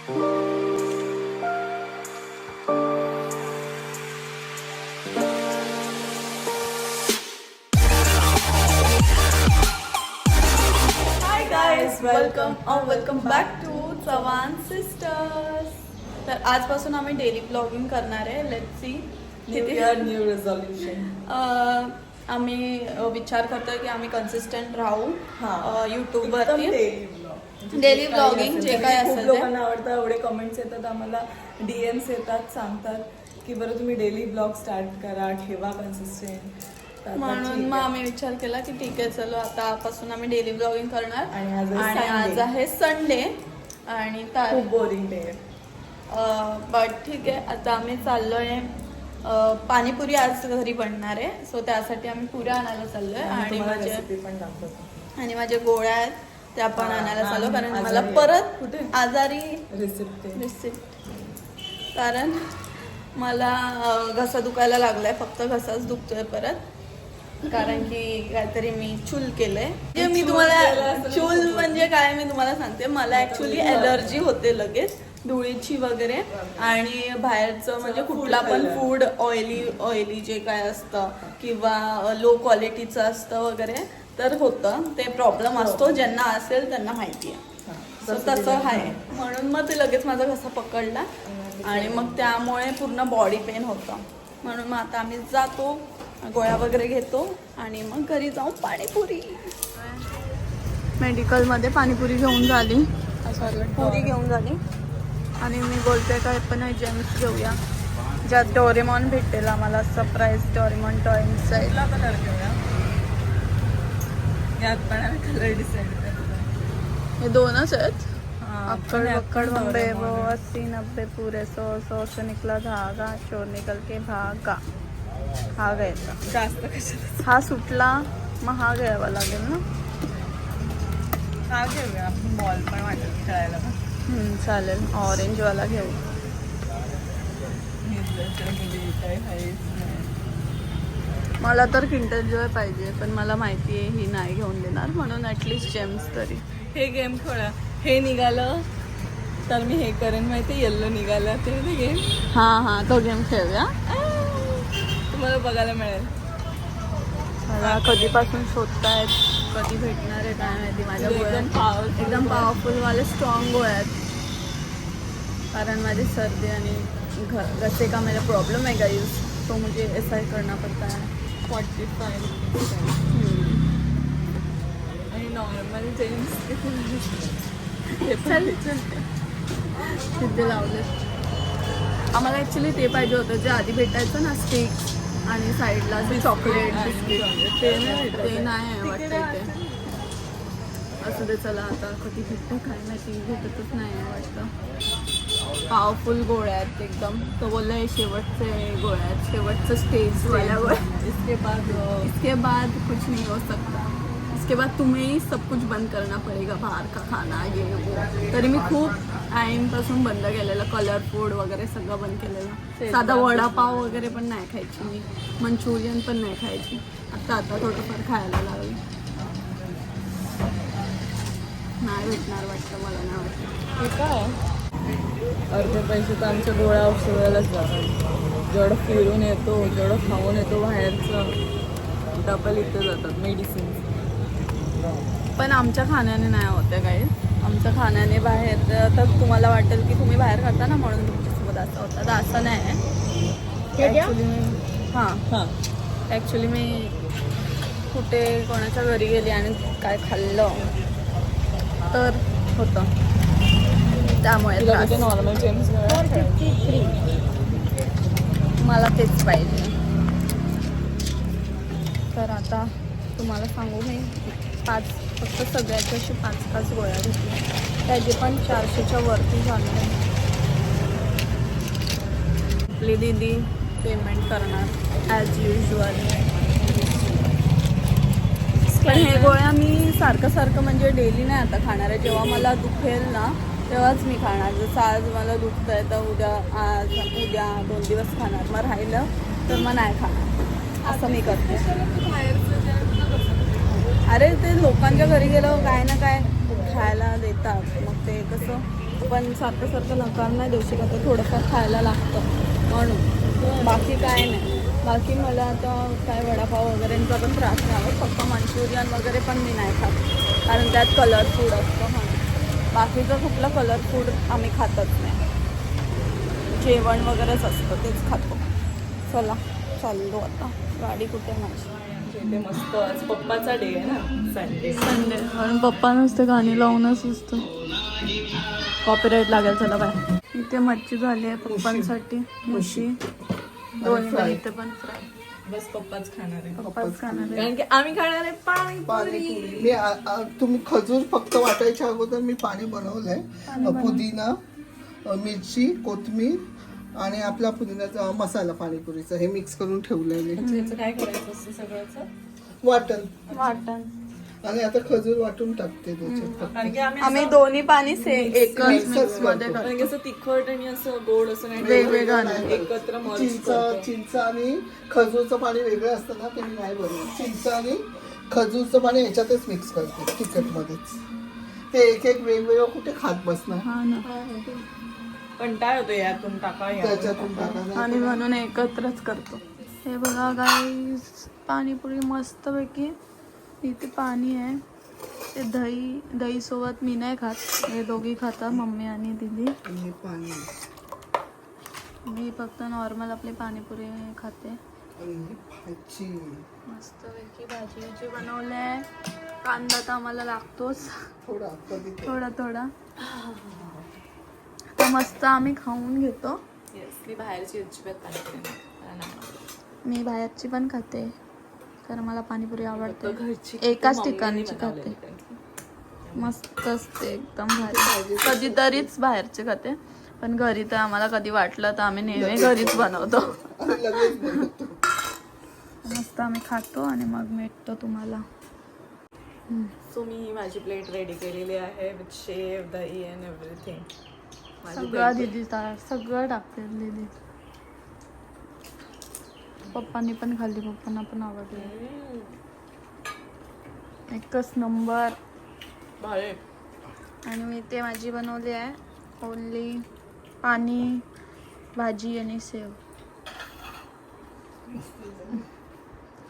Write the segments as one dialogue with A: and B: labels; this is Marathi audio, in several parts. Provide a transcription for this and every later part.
A: Welcome back to Chavan sisters. तर आजपासून आम्ही डेली ब्लॉगिंग करणार आहे. Let's see
B: new resolution.
A: आम्ही विचार करतोय की आम्ही कन्सिस्टंट राहू यूट्यूबवरती. डेली ब्लॉगिंग जे काय असेल
B: लोकांना आवडतं. एवढे कमेंट्स येतात आम्हाला, DMs येतात, सांगतात की बरं तुम्ही डेली ब्लॉग स्टार्ट करा, ठेवा कन्सिस्टंट.
A: म्हणून मग आम्ही विचार केला की ठीक आहे चलो आतापासून आम्ही डेली ब्लॉगिंग करणार.
B: आणि
A: आज आहे संडे आणि
B: खूप बोरिंग डे.
A: बट ठीक आहे. आता आम्ही चाललोय पाणीपुरी आज घरी बनणार आहे. सो त्यासाठी आम्ही पुऱ्या आणायला चाललोय आणि माझ्या गोळ्या आहेत त्या पण आणायला चाललो. कारण मला परत कुठे आजारी रिसिप्ट कारण मला घसा दुखायला लागलाय. फक्त घसाच दुखतोय परत कारण की काहीतरी मी चूल केलंय. म्हणजे मी तुम्हाला चूल म्हणजे काय मी तुम्हाला सांगते. मला ऍक्च्युली ॲलर्जी होते लगेच धुळीची वगैरे आणि बाहेरचं म्हणजे कुठला पण फूड ऑइली जे काय असतं किंवा लो क्वालिटीचं असतं वगैरे तर होतं. ते प्रॉब्लेम असतो. ज्यांना असेल त्यांना माहिती आहे. तसं आहे म्हणून मग ते लगेच माझा घसा पकडला आणि मग त्यामुळे पूर्ण बॉडी पेन होतं. म्हणून मग आता आम्ही जातो, गोळ्या वगैरे घेतो आणि मग घरी जाऊ पाणीपुरी. मेडिकलमध्ये पाणीपुरी घेऊन झाली, पुरी घेऊन झाली आणि मी बोलते काय पण जेम्स घेऊया ज्यात डोरेमॉन भेटेल आम्हाला. सरप्राईज डोरेमॉन टॉईंचा
B: कलर घेऊया. यात पण आम्ही कलर डिसाईड करतो.
A: हे दोनच आहेत. अक्कड़ बम्बे वो 80-90 पूरे 100 से निकला धागा चोर निकल के भागा. हा घ्यायचा
B: जास्त कशाला.
A: हा सुटला मग हा घ्यावा लागेल ना.
B: हा घेऊया. बॉल पण वाटेल खेळायला.
A: चालेल. ऑरेंजवाला घेऊ. मला तर किंडर जॉय पाहिजे पण मला माहिती आहे ही नाही घेऊन देणार म्हणून ॲटलिस्ट जेम्स तरी.
B: हे गेम खेळा. हे निघालं तर मी हे करेन माहिती. येल्लो निघालं ते गेम.
A: हां तो गेम खेळूया.
B: तुम्हाला बघायला मिळेल.
A: मला कधीपासून शोधतायत कधी भेटणार आहे काय माहिती. माझ्या गोळ्या एकदम पॉवरफुलवाले स्ट्रॉंग गोळ्या आहेत कारण माझी सर्दी आणि घसे का मेरा प्रॉब्लम है गाइस तो मुझे ऐसा ही करना पड़ता है.
B: 45 आणि नॉर्मल जेम्स
A: तिथे लावले. आम्हाला ॲक्च्युली ते पाहिजे होतं जे आधी भेटायचं ना स्टिक्स आणि साईडला जे चॉकलेट बिस्किट ते नाही आहे वाटतं ते. असं ते चला आता कधी भेटतं काय माहिती. भेटतच नाही आहे वाटतं. पॉवरफुल गोळ्या आहेत एकदम. तो बोलला हे शेवटचे गोळ्या आहेत, शेवटचं स्टेज वाला गोळ्या. इसके बाद कुछ नहीं हो सकता. इसके बाद तुम्हें सब कुछ बंद करना पड़ेगा. बाहर का खाना ये वो. तरी मी खूप टाईमपासून बंद केलेलं. कलर फूड वगैरे सगळं बंद केलेलं. साधा वडापाव वगैरे पण नाही खायची मी. मंचुरियन पण नाही खायची. आता थोडंफार खायला लागली. नाही भेटणार वाटतं मला. नाही वाटतं
B: हे काय अर्धे पैसे तर आमच्या गोळ्या औषधालाच जातात. जेवढं फिरून येतो जेवढं खाऊन येतो बाहेरचं डबल इथे जातात मेडिसिन.
A: पण आमच्या खाण्याने नाही होते काही. आमच्या खाण्याने बाहेर तर तुम्हाला वाटेल की तुम्ही बाहेर खाता ना म्हणून तुमच्यासोबत असं होतं. तर असं नाही आहे ॲक्च्युली. ॲक्च्युली मी कुठे कोणाच्या घरी गेली आणि काय खाल्लं तर होतं त्यामुळे
B: नॉर्मल जेम्स
A: मला तेच पाहिजे. तर आता तुम्हाला सांगू मी फक्त सगळ्याच्या अशी 5 गोळ्या घेतल्या. त्याचे पण 400च्या वरती झालं आहे. आपली दीदी पेमेंट करणार ॲज युजल. पण हे गोळ्या मी सारखं म्हणजे डेली नाही आता खाणार आहे. जेव्हा मला दुखेल ना तेव्हाच मी खाणार. जसं आज मला दुखतं आहे तर उद्या 2 दिवस खाणार. मग राहिलं तर मग नाही खाणार. असं मी करते. अरे ते लोकांच्या घरी गेलं काय ना काय खायला देतात, मग ते कसं पण सारखं नकार नाही देऊ शकत, तर थोडंफार खायला लागतं म्हणून, बाकी काय नाही. बाकी मला आता काय वडापाव वगैरेंचा पण त्रास नाही होत, फक्त मंचुरियन वगैरे पण मी नाही खात कारण त्यात कलर फूड असतं म्हणून. बाकीचं कुठलं कलर फूड आम्ही खातच नाही, जेवण वगैरेच असतं तेच खातो. चला चाललो आता, गाडी कुठे माझी
B: इथे मस्त आज पप्पाचा डे आहे ना,
A: संडे, कारण पप्पा नुसते गाणी लावूनच असतं, कॉपीराईट लागेल. चला बाय. इथे मच्छी झाली आहे पप्पांसाठी, मच्छी दोन्ही पण, इथे पण फ्राय.
B: बस पप्पाच खाणार आहे,
A: पप्पाच खाणार आहे.
B: कारण की आम्ही खाणार आहे पाणीपुरी.
C: पाणीपुरी. तुम्ही खजूर फक्त वाटायच्या अगोदर मी पाणी बनवलंय. पुदिना, मिरची, कोथिंबीर आणि आपला पुदिन्याचा मसाला पाणीपुरीचा हे मिक्स करून ठेवलंय मी.
B: याचं काय करायचं असतं सगळ्याचं?
C: वाटण. आणि आता खजूर वाटून टाकते त्याच्यात.
B: कारण की
A: आम्ही दोन्ही पाणी एकच
C: मिक्सच
A: मध्ये
C: करतो.
B: कारण की असं तिखट आणि असं गोड असं नाही,
A: वेगवेगळं
C: नाही.
B: एकत्र merge करतो.
C: चिंच आणि खजूरचं पाणी वेगळं असतं ना, ते मी नाही बनवत. चिंच आणि खजूरचं पाणी याच्यातच मिक्स करते तिखटमध्येच. ते एक वेगवेगळं कुठे खात बसणार,
A: हा ना,
B: कंटाळ होतो यातून टाका
C: त्याच्यातून टाका.
A: आणि म्हणून एकत्रच करतो. हे बघा गाईस, पाणीपुरी मस्त पैकी. इथे पाणी आहे, ते दही सोबत मी नाही खात, हे दोघी खातात, मम्मी आणि दीदी.
C: आणि पाणी
A: मी फक्त नॉर्मल आपली पाणीपुरी खाते.
C: आणि भाजी.
A: मस्त पैकी भाजी बनवली आहे. कांदा तर आम्हाला लागतोच थोडा. तर मस्त आम्ही खाऊन घेतो.
B: मी बाहेरची अजिबात पाणीपुरी
A: मी बाहेरची पण खाते कारण मला पाणीपुरी आवडते.
B: घरची
A: एकाच ठिकाणची खाते, मस्त असते एकदम भारी. कधीतरीच बाहेरचे खाते, पण घरी तर आम्हाला कधी वाटलं तर आम्ही नेहमी घरीच बनवतो. मस्त आम्ही खातो आणि मग भेटतो तुम्हाला.
B: सो मी ही माझी प्लेट रेडी केलेली आहे विथ शेव, दही अँड एव्हरीथिंग.
A: सगळं दिदी सगळं टाकते दिदी. पप्पांनी पण खाल्ली, पप्पांना पण आवडली, एकच नंबर. आणि मी ते माझी बनवली आहे ओनली पाणी, भाजी आणि सेव.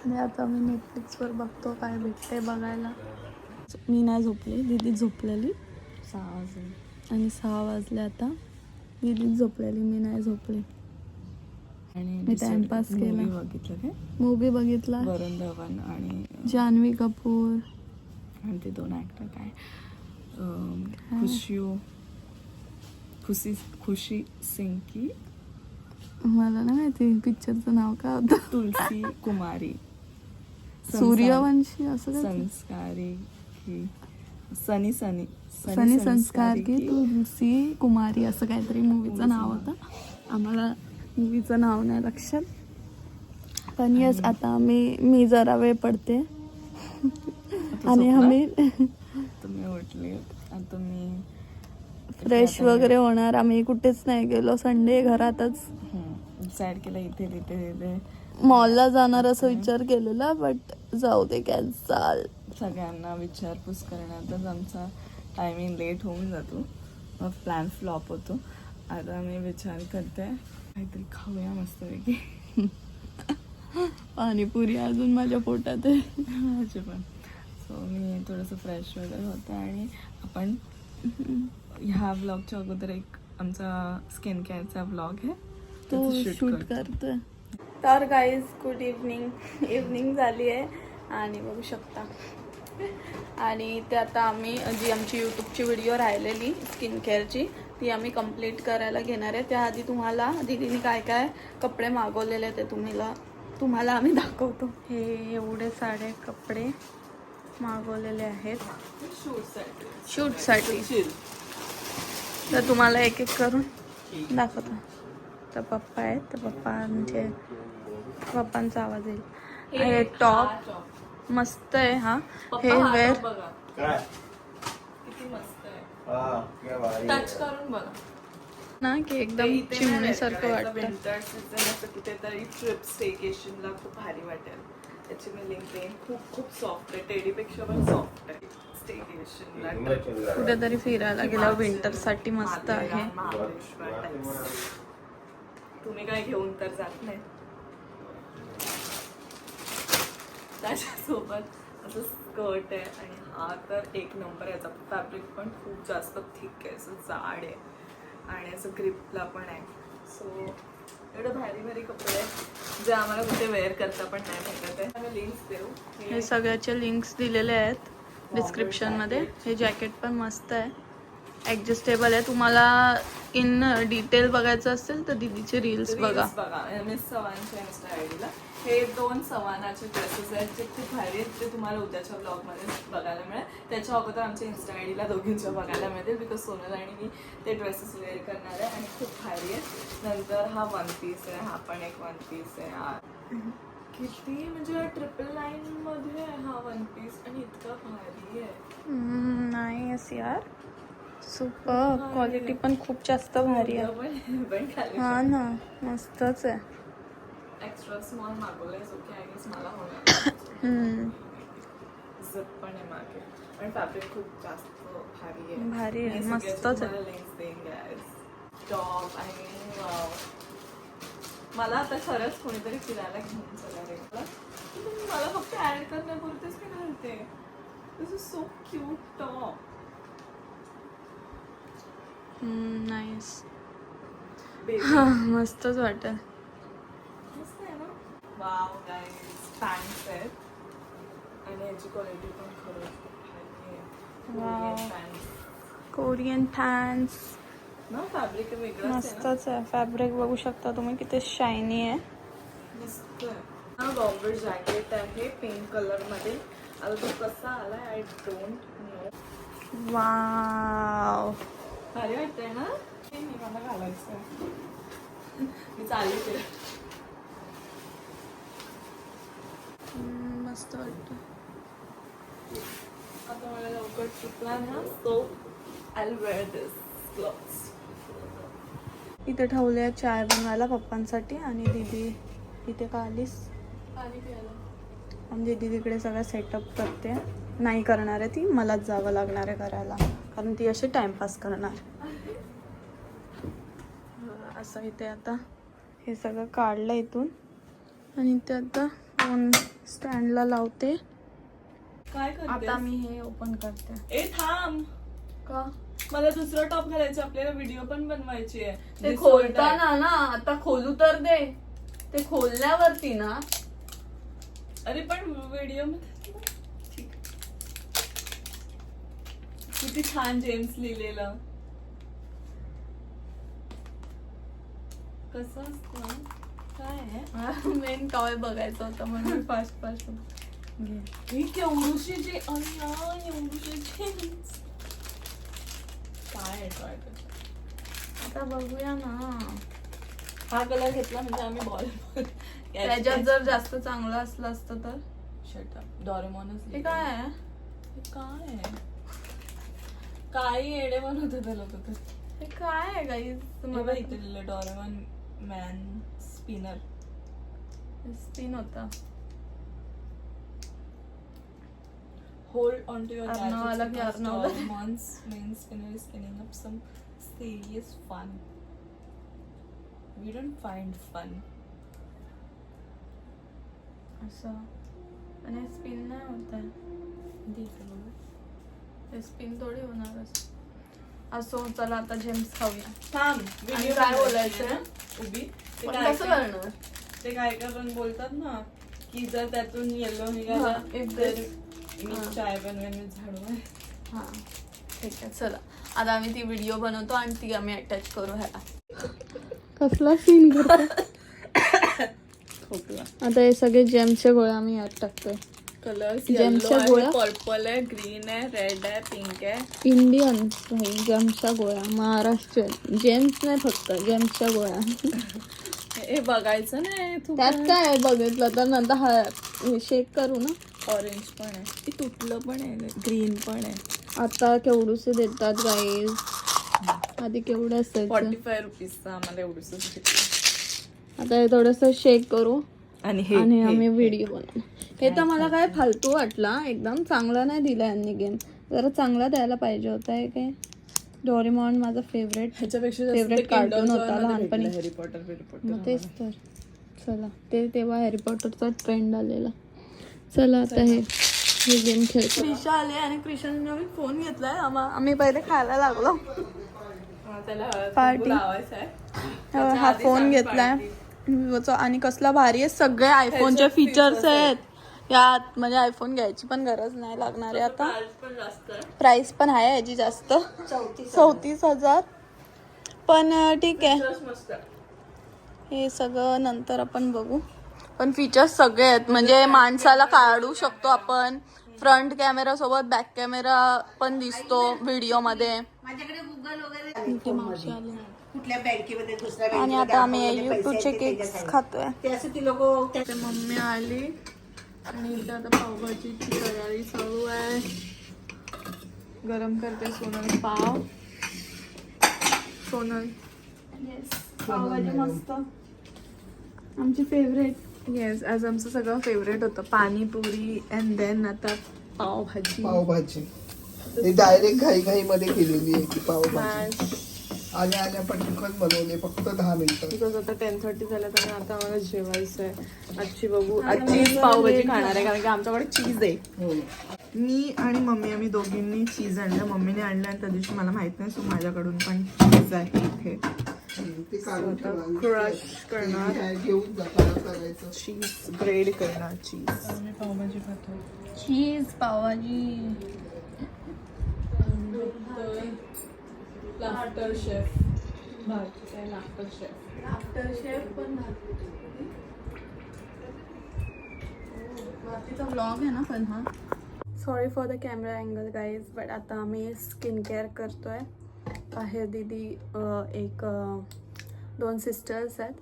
A: आणि आता मी नेटफ्लिक्सवर बघतो काय भेटते बघायला. मी नाही झोपली, दीदी झोपलेली.
B: 6 वाजले
A: आणि 6 वाजले आता. दीदी झोपलेली, मी नाही झोपली.
B: आणि
A: मी टाइमपास केला.
B: बघितलं काय,
A: मूवी बघितला,
B: वरुण धवन आणि
A: जान्हवी कपूर
B: आणि ते 2 ऍक्टर काय, खुशी सिंग की
A: मला नाही माहिती पिक्चरचं नाव काय होतं.
B: तुलसी कुमारी,
A: सूर्यवंशी असं काय,
B: संस्कारी की सनी
A: संस्कार की तुलसी कुमारी असं काहीतरी मूवीचं नाव होतं. आम्हाला मूवीचं नाव नाही लक्षात, पण यस आता मी जरा वेळ पडते आणि आम्ही
B: तुम्ही उठले आता मी
A: फ्रेश वगैरे होणार. आम्ही कुठेच नाही गेलो, संडे घरातच.
B: डिसाईड केलं इथे तिथे
A: मॉलला जाणार असं विचार केलेला, बट जाऊ दे कॅन्सल.
B: सगळ्यांना विचारपूस करण्यातच आमचा टायमिंग लेट होऊन जातो, मग प्लॅन फ्लॉप होतो. आता मी विचार करते काहीतरी खाऊया मस्तपैकी.
A: पाणीपुरी अजून माझ्या पोटात आहे.
B: माझे पण. सो मी थोडंसं फ्रेश वगैरे होते आणि आपण ह्या व्लॉगच्या अगोदर एक आमचा स्किन केअरचा व्लॉग आहे
A: तो शूट करतोय. तर गाईज गुड इव्हनिंग झाली आहे आणि बघू शकता. आणि ते आता आम्ही जी आमची यूट्यूबची व्हिडिओ राहिलेली स्किन केअरची ती आम्ही कंप्लीट करायला घेणार आहे. त्याआधी तुम्हाला दीदीने काय काय कपडे मागवलेले ते तुम्हाला आम्ही दाखवतो. हे एवढे सारे कपडे मागवलेले आहेत शूटसाठी. तर तुम्हाला एक एक करून दाखवतो. तर पप्पा आहेत, तर पप्पांचा आवाज येईल. हे टॉप मस्त आहे. हा हे वेअर
B: किती मस्त आहे, टच करून बघा
A: ना की एकदम चिमणीसारखं वाटतं.
B: विंटर सीझन असं कुठेतरी ट्रिप स्टेकेशनला खूप भारी वाटेल. त्याची मी लिंक देईन. खूप खूप सॉफ्ट आहे, टेडीपेक्षा पण सॉफ्ट आहे. स्टेडिएशनला
A: कुठेतरी फिरायला गेलं विंटर साठी मस्त आहे.
B: तुम्ही काय घेऊन तर जात नाही. त्याच्यासोबत असं स्कर्ट आहे आणि हा तर एक नंबर. याचा फॅब्रिक पण खूप जास्त थिक आहे, असं जाड आहे आणि असं ग्रिपला पण आहे. सो एवढं भारी भारी कपडे आहेत जे आम्हाला कुठे वेअर करता पण नाही भेटत आहे. आम्ही लिंक्स देऊ.
A: हे सगळ्याचे लिंक्स दिलेले आहेत डिस्क्रिप्शन मध्ये. हे जॅकेट पण मस्त आहे, ऍडजस्टेबल आहे. तुम्हाला इन डिटेल बघायचं असेल तर दीदीचे रील्स बघा.
B: मिस सवानच्या इंस्टा आयडीला हे 2 सवानाचे ड्रेसेस आहेत जे खूप भारी आहेत. ते तुम्हाला उद्याच्या ब्लॉगमध्ये बघायला मिळेल. त्याच्या अगोदर आमच्या इंस्टा आयडीला दोघींच्या बघायला मिळतील, बिकॉज सोनल आणि मी ते ड्रेसेस वेअर करणार आहे आणि खूप भारी आहे. नंतर हा 1 पीस आहे, हा पण एक 1 पीस आहे. किती म्हणजे 999 मध्ये आहे हा 1 पीस आणि इतका भारी आहे.
A: नाईस यार, सुपर. क्वालिटी पण खूप जास्त भारी आहे. हा ना, मस्तच आहे.
B: एक्स्ट्रा स्मॉल मागवलंय, सो की आय गेस मला होणार. झिप पण आहे मागे आणि फॅब्रिक खूप जास्त भारी आहे.
A: भारी आहे, मस्तच आहे.
B: लिंक्स देईन गाईज. टॉप आणि वाव, मला आता खरंच कोणीतरी फिरायला घेऊन चला रे. मला फक्त ऍड करण्यापुरतेच मी घालते. This is so cute top.
A: Nice,
B: baby
A: मस्तच वाटत.
B: मस्त आहे ना. वाव गाईज, पॅन्ट्स आहेत आणि याची क्वालिटी पण खरंच खूप भारी आहे.
A: वाव.
B: पॅन्ट्स
A: कोरियन पॅन्ट्स
B: ना, फॅब्रिक वेगळं आहे ना.
A: मस्तच आहे. फॅब्रिक बघू शकता तुम्ही किती शायनी आहे.
B: मस्त आहे. हा बॉम्बर जॅकेट आहे पिंक कलर मध्ये. आता तो कसा आलाय आय डोंट नो.
A: वाव,
B: भारी वाटतंय ना. हे मला घालायचं. मी चालली ते.
A: मस्त वाटत.
B: आता मला लवकर चुकला ना, so I wear this clothes.
A: इथे ठेवले चाय बनवायला पप्पांसाठी आणि दीदी इथे का आलीस?
B: पाणी प्यायला.
A: आणि दीदी तिकडे सगळं सेटअप करते. नाही करणार आहे ती, मलाच जावं लागणार आहे करायला, कारण ती अशी टाइमपास करणार. असं इथे आता हे सगळं काढलं इथून आणि ते आता फोन स्टँडला लावते.
B: काय करते
A: आता मी हे ओपन करते.
B: ए थांब,
A: का
B: मला दुसरा टॉप घालायचा. आपल्याला व्हिडिओ पण बनवायची आहे.
A: ते खोलताना ना, आता खोलू तर दे. ते खोलल्यावरती ना,
B: अरे पण व्हिडिओ मध्ये ठीक. किती छान जेम्स लिहिलेलं. कसं असतं काय आहे?
A: मेन काय बघायचं होतं म्हणून फास्ट फास्ट घे.
B: ही केवढूशी जे एवढूशी जेम्स काय आहे ट्राय कर.
A: आता बघूया ना.
B: हा कलर घेतला म्हणजे आम्ही बॉल.
A: त्याच्यात जर जास्त चांगलं असलं असतं तर.
B: शटअप. डोरेमॉनच.
A: हे काय आहे?
B: हे काय आहे? काही येडे बनवत त्याला तर.
A: हे काय आहे गाईज?
B: मला इथे लिहिलं डोरेमॉन मॅन स्पिनर.
A: स्पिन होता.
B: Hold onto your
A: Arnav
B: gadgets
A: आला की
B: because
A: Arnav.
B: Doraemon's main spinner is spinning up some serious fun. We don't find fun.
A: असं आणि स्पिन नाही होत आहे. हे स्पिन थोडी होणारच. असो, चला आता जेम्स खाऊया.
B: थांब,
A: आणि
B: व्हिडिओ
A: काय बोलायचं ना?
B: उभी. ते
A: पण
B: काय
A: कसं
B: काय-
A: करणार?
B: ते काय काय पण बोलतात ना की जर त्यातून येलो निघाला
A: हा, if
B: तर
A: this-
B: मी
A: हा.
B: चाय बनवेन, मी झाडू आहे.
A: हा ठीक आहे, चला आता आम्ही ती व्हिडिओ बनवतो आणि ती आम्ही अटॅच करू ह्याला. कसला सीन आता हे सगळे जेमचे गोळे आम्ही यात टाकतोय.
B: कलर्स
A: जेमच्या गोळ्या?
B: पर्पल आहे, ग्रीन आहे, रेड आहे, पिंक आहे.
A: इंडियन जेम्सच्या गोळ्या, महाराष्ट्रीयन जेम्स नाही, फक्त जेम्सच्या गोळ्या.
B: हे बघायचं नाही तू.
A: त्यात काय बघितलं तर नंतर हा शेक करू ना.
B: ऑरेंज पण आहे, ते तुटलं पण आहे, ग्रीन पण आहे.
A: आता केवढूसे देतात गाईज, आधी केवढं असायचं.
B: 45 रुपीजचं आम्हाला एवढंच.
A: आता हे थोडंसं शेक करू
B: आणि
A: आणि आम्ही व्हिडिओ बनवू. हे तर मला काय फालतू वाटला, एकदम चांगला नाही दिला यांनी गेम. जरा चांगला द्यायला पाहिजे होता. हे काय डोरेमॉन माझा फेवरेट फेवरेट कार्टून होता लहानपणी.
B: हॅरी पॉटर
A: मग तेच तर. चला ते तेव्हा हॅरी पॉटरचा ट्रेंड आलेला. चला आता हे गेम खेळतो. क्रिशा आले आणि क्रिशाने नवीन फोन घेतलाय. आम्ही पहिले खायला लागलो. पार्टी हा फोन घेतलाय विवोचा आणि कसला भारी आहे. सगळे आयफोनचे फीचर्स आहेत यात. म्हणजे आयफोन घ्यायची पण गरज नाही लागणार आहे आता. प्राइस पण आहे याची जास्त, 34,000. पण ठीक आहे, हे सगळं नंतर आपण बघू. पण फीचर्स सगळे आहेत. म्हणजे माणसाला काढू शकतो आपण, फ्रंट कॅमेरा सोबत बॅक कॅमेरा पण दिसतो व्हिडिओ मध्ये.
D: कुठल्या बँकेमध्ये दुसऱ्या
A: आणि आता आम्ही युट्यूबचे केक्स खातोय.
D: ती लोक
A: मम्मी आली आणि इथे आता पावभाजीची तयारी चालू आहे. गरम करते सोनल पाव. सोनल पावभाजी मस्त, आमची फेवरेट.
B: येस, आज आमचं सगळं फेवरेट होतं पाणीपुरी अँड देन आता पावभाजी.
C: ही डायरेक्ट घाई मध्ये केलेली आहे ती पावभाजी. आल्या पटकन बनवले, फक्त 10 मिनिटं.
B: बिकॉज आता 10:30 झालं तर आता आम्हाला जेवायचं आहे. आजची बघू, आज चीज पावभाजी खाणार आहे कारण की आमच्याकडे चीज आहे. मी आणि मम्मी आम्ही दोघींनी चीज आणलं. मम्मीने आणलं आणि त्या दिवशी मला माहित नाही, सो माझ्याकडून पण चीज आहे इथे.
C: ते काढून
B: क्रश करणार,
C: घेऊन करायचं.
B: चीज ब्रेड करणार, चीज पावभाजी खातो.
A: Cheese pav bhaji.
B: Laughter chef laughter chef
A: पण भारतीचा व्लॉग आहे ना पण हा. Sorry for the camera angle guys, but आता आम्ही स्किन केअर करतोय. आहे दीदी, 2 सिस्टर्स आहेत,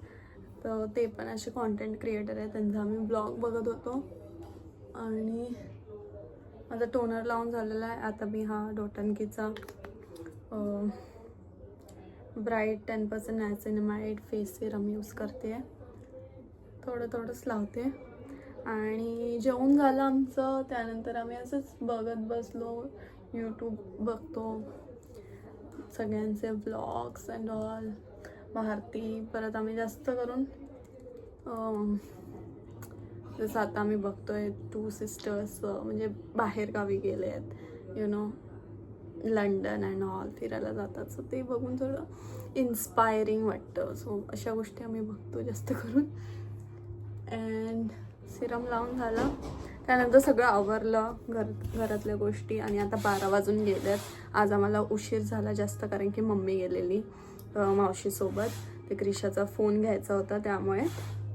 A: तर ते पण असे कॉन्टेंट क्रिएटर आहेत. त्यांचा आम्ही ब्लॉग बघत होतो. आणि माझा टोनर लावून झालेला आहे. आता मी हा डॉटनकीचा bright 10% niacinamide face serum use करते. थोडंच लावते. आणि जेवण झालं आमचं, त्यानंतर आम्ही असंच बघत बसलो. यूट्यूब बघतो, सगळ्यांचे ब्लॉग्स अँड ऑल. भारती परत आम्ही जास्त करून जसं आता आम्ही बघतोय 2 सिस्टर्स म्हणजे बाहेर गावी गेले आहेत, you know, London and all फिरायला जातात. सो ते बघून थोडं इन्स्पायरिंग वाटतं. सो अशा गोष्टी आम्ही बघतो जास्त करून. अँड सिरम लावून झालं, त्यानंतर सगळं आवरलं घरातल्या गोष्टी. आणि आता 12 वाजून गेल्यात. आज आम्हाला उशीर झाला जास्त कारण की मम्मी गेलेली मावशीसोबत. ते क्रिशाचा फोन घ्यायचा होता त्यामुळे.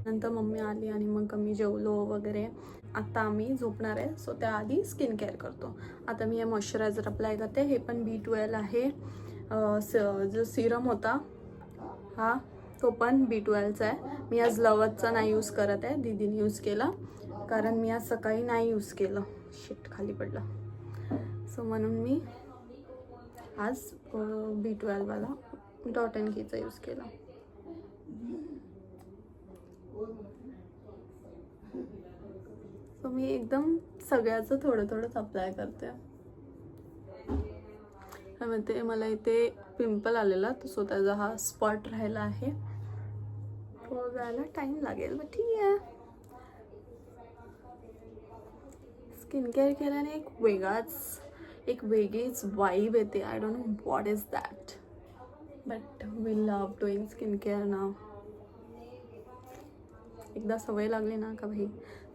A: नंतर मम्मी आली आणि मग आम्ही जेवलो वगैरे. आता आम्ही झोपणार आहे, सो त्याआधी स्किन केअर करतो. आता मी हे मॉइश्चरायझर अप्लाय करते. हे पण B12 आहे. जो सिरम होता हा तो पण B12चा आहे. मी आज लवजचा नाही यूज करत आहे, दीदीने यूज केला कारण मी आज सकाळी नाही यूज केलं. शिट, खाली पडला. सो म्हणून मी आज B12 वाला डॉटनकीचा यूज केला. सो मी एकदम सगळ्याचं थोडंच अप्लाय करते. त्यामध्ये मला इथे पिंपल आलेला, तर सो त्याचा हा स्पॉट राहिला आहे. तो जायला टाइम लागेल, पण ठीक आहे. स्किन केअर केल्याने एक वेगळीच वाईब येते. I don't know what is that, but we love doing skin care now. एकदा सवय लागली ना का भाई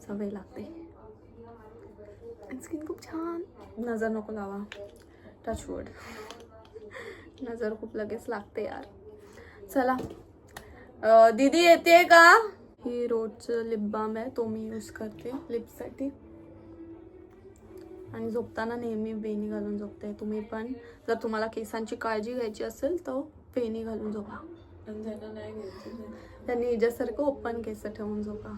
A: सवय लागते. स्किन खूप छान. नजर नको लावा, टचवूड. नजर खूप लगेच लागते यार. चला, दीदी येते का? ही रोजचं लिप बाम आहे, तो मी यूज करते लिपसाठी. आणि झोपताना नेहमी वेणी घालून झोपते. तुम्ही पण जर तुम्हाला केसांची काळजी घ्यायची असेल तर वेणी घालून झोपा. त्यांनी हिच्यासारखं ओपन केस ठेवून झोपा.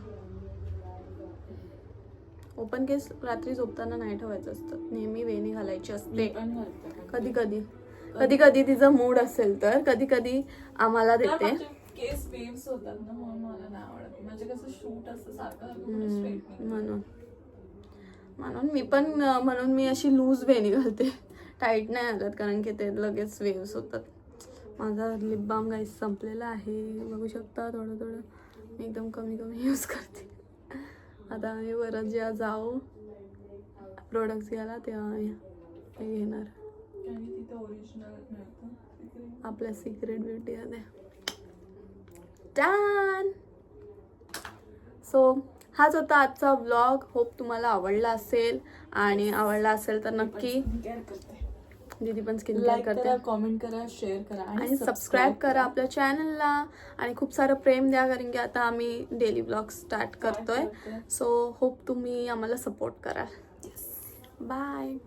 A: ओपन केस रात्री झोपताना नाही ठेवायचं असतं, नेहमी वेणी घालायची असते. कधी कधी तिचा मूड असेल तर कधी कधी आम्हाला देते.
B: केस वेव्स होतात ना, म्हणून मला नाही आवडत. म्हणजे कसं शूट असतं सारखं
A: म्हणून म्हणून मी अशी लूज वेणी घालते, टाईट नाही घालत कारण की ते लगेच वेव्स होतात. माझा लिप बाम गाईस संपलेला आहे, बघू शकता. थोडं थोडं मी एकदम कमी कमी यूज करते. आता आम्ही परत जेव्हा जाऊ प्रोडक्ट्स घ्यायला तेव्हा हे घेणार
B: आणि तिथे ओरिजिनल मिळतं
A: आपल्या सिक्रेट ब्युटीमध्ये. डन. सो हाच होता आजचा व्लॉग. होप तुम्हाला आवडला असेल, आणि आवडला असेल तर नक्की
B: केअर करते,
A: दीदी पण स्किन केअर
B: लाईक
A: करते.
B: करा, कॉमेंट करा, शेअर करा
A: आणि सबस्क्राईब करा आपल्या चॅनलला, आणि खूप सारं प्रेम द्या कारण की आता आम्ही डेली ब्लॉग स्टार्ट करतोय. सो होप तुम्ही आम्हाला सपोर्ट कराल. बाय.